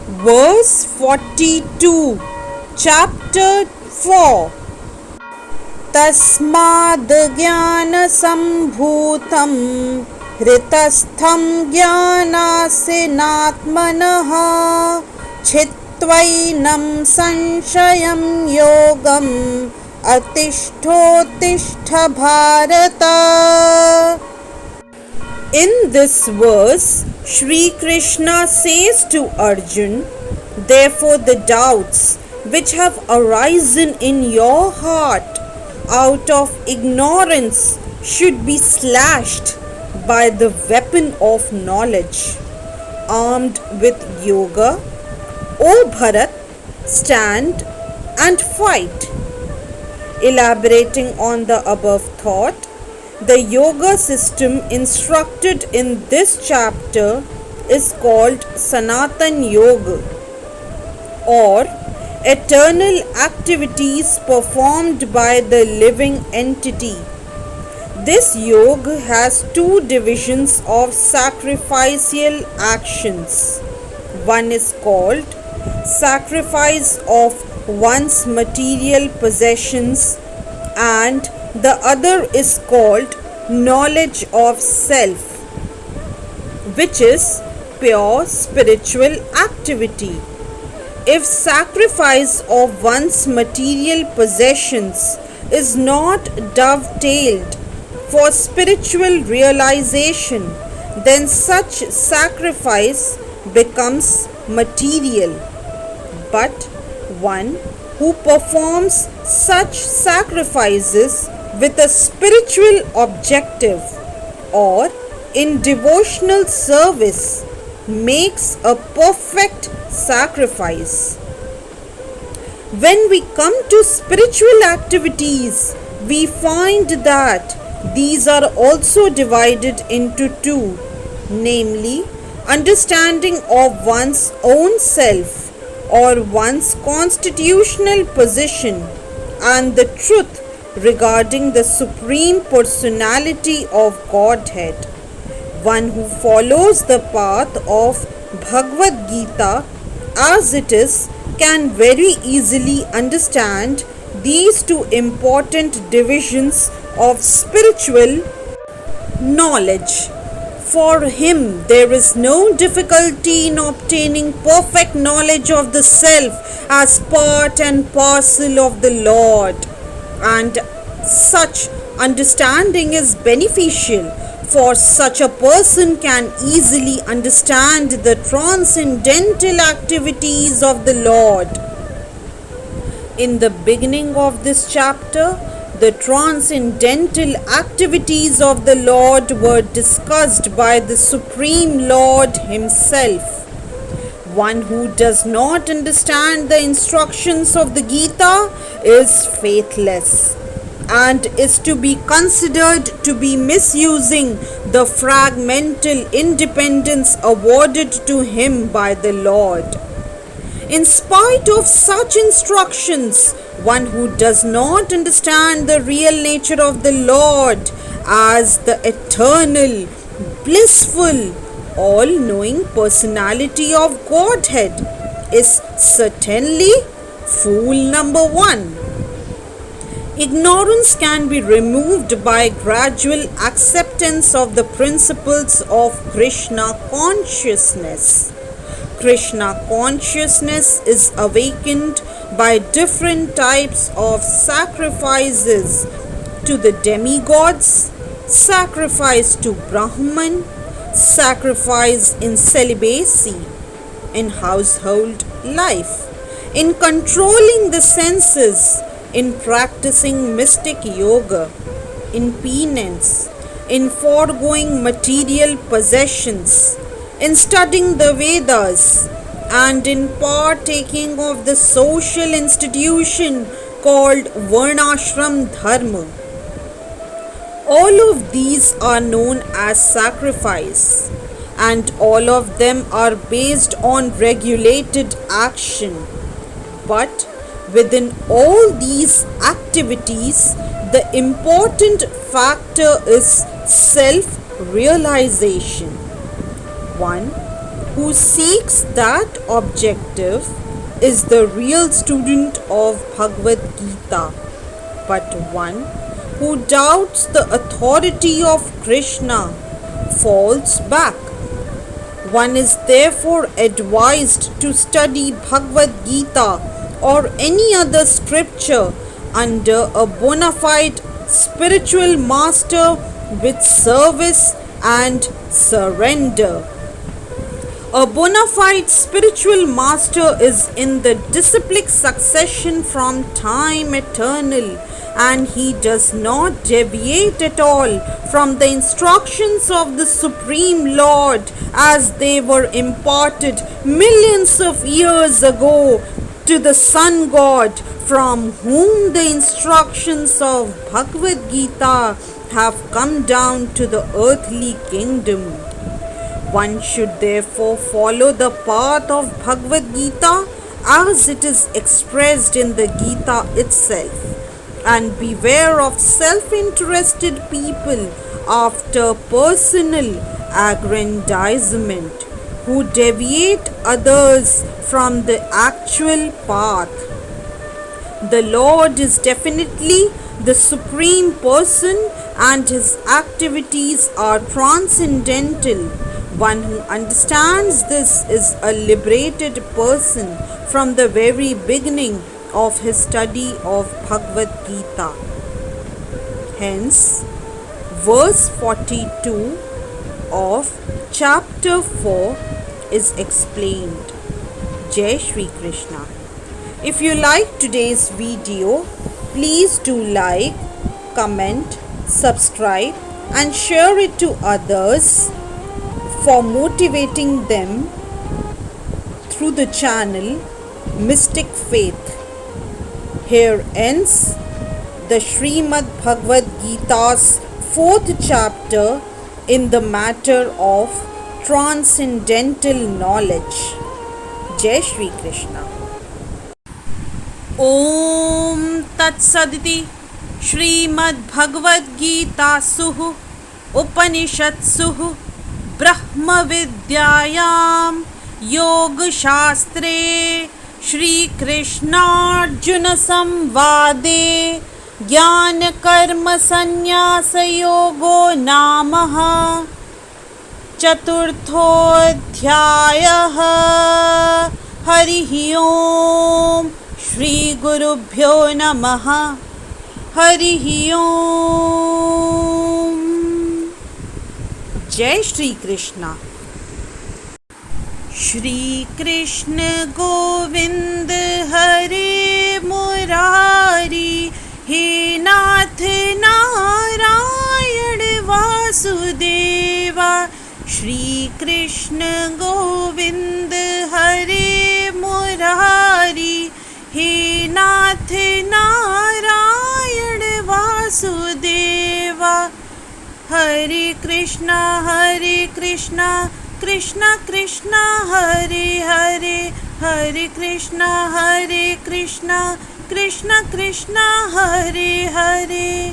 Verse 42, Chapter 4. Tasmad jnanasambhutam hritastham jnanasinatmanaha chitvainam sanshayam yogam atishthotishhtha bharata. In this verse, Shri Krishna says to Arjun, therefore the doubts which have arisen in your heart out of ignorance should be slashed by the weapon of knowledge. Armed with yoga, O Bharat, stand and fight. Elaborating on the above thought, the yoga system instructed in this chapter is called Sanatan Yoga, or eternal activities performed by the living entity. This yoga has two divisions of sacrificial actions. One is called sacrifice of one's material possessions, and the other is called knowledge of self, which is pure spiritual activity. If sacrifice of one's material possessions is not dovetailed for spiritual realization, then such sacrifice becomes material. But one who performs such sacrifices with a spiritual objective or in devotional service makes a perfect sacrifice. When we come to spiritual activities, we find that these are also divided into two, namely understanding of one's own self or one's constitutional position, and the truth regarding the Supreme Personality of Godhead. One who follows the path of Bhagavad Gita as it is can very easily understand these two important divisions of spiritual knowledge. For him, there is no difficulty in obtaining perfect knowledge of the self as part and parcel of the Lord, and such understanding is beneficial, for such a person can easily understand the transcendental activities of the Lord. In the beginning of this chapter, the transcendental activities of the Lord were discussed by the Supreme Lord Himself. One who does not understand the instructions of the Gita is faithless and is to be considered to be misusing the fragmental independence awarded to him by the Lord. In spite of such instructions, one who does not understand the real nature of the Lord as the eternal, blissful, all-knowing personality of Godhead is certainly fool number one. Ignorance can be removed by gradual acceptance of the principles of Krishna consciousness. Krishna consciousness is awakened by different types of sacrifices to the demigods, sacrifice to Brahman, sacrifice in celibacy, in household life, in controlling the senses, in practicing mystic yoga, in penance, in foregoing material possessions, in studying the Vedas, and in partaking of the social institution called Varnashram Dharma. All of these are known as sacrifice, and all of them are based on regulated action. But within all these activities, the important factor is self-realization. 1. who seeks that objective is the real student of Bhagavad Gita, but one who doubts the authority of Krishna falls back. One is therefore advised to study Bhagavad Gita or any other scripture under a bona fide spiritual master with service and surrender. A bona fide spiritual master is in the disciplic succession from time eternal, and he does not deviate at all from the instructions of the Supreme Lord as they were imparted millions of years ago to the Sun God, from whom the instructions of Bhagavad Gita have come down to the earthly kingdom. One should therefore follow the path of Bhagavad Gita as it is expressed in the Gita itself, and beware of self-interested people after personal aggrandizement who deviate others from the actual path. The Lord is definitely the Supreme Person, and his activities are transcendental. One who understands this is a liberated person from the very beginning of his study of Bhagavad Gita. Hence, verse 42 of chapter 4 is explained. Jai Shri Krishna. If you like today's video, please do like, comment, subscribe and share it to others for motivating them through the channel Mystic Faith. Here ends the Srimad Bhagavad Gita's 4th chapter in the matter of transcendental knowledge. Jai Shri Krishna. Om Tat Saditi Srimad Bhagavad Gita Upanishadsuh Brahma Vidyayam Yoga Shastre Shri Krishna Arjuna Samvade Jnana Karma Sannyasa Yogo Namaha Chaturtho Adhyayah Harihi Om Shri Gurubhyo Namaha Harihi Om. Jai Shri Krishna. Shri Krishna Govind Hare Murari He Nath Narayan Vasudeva. Shri Krishna Govind Hare Murari He Nath Narayan Vasudeva. Hare Krishna Krishna Krishna Hare Hare Hare Krishna Krishna Krishna Hare Hare.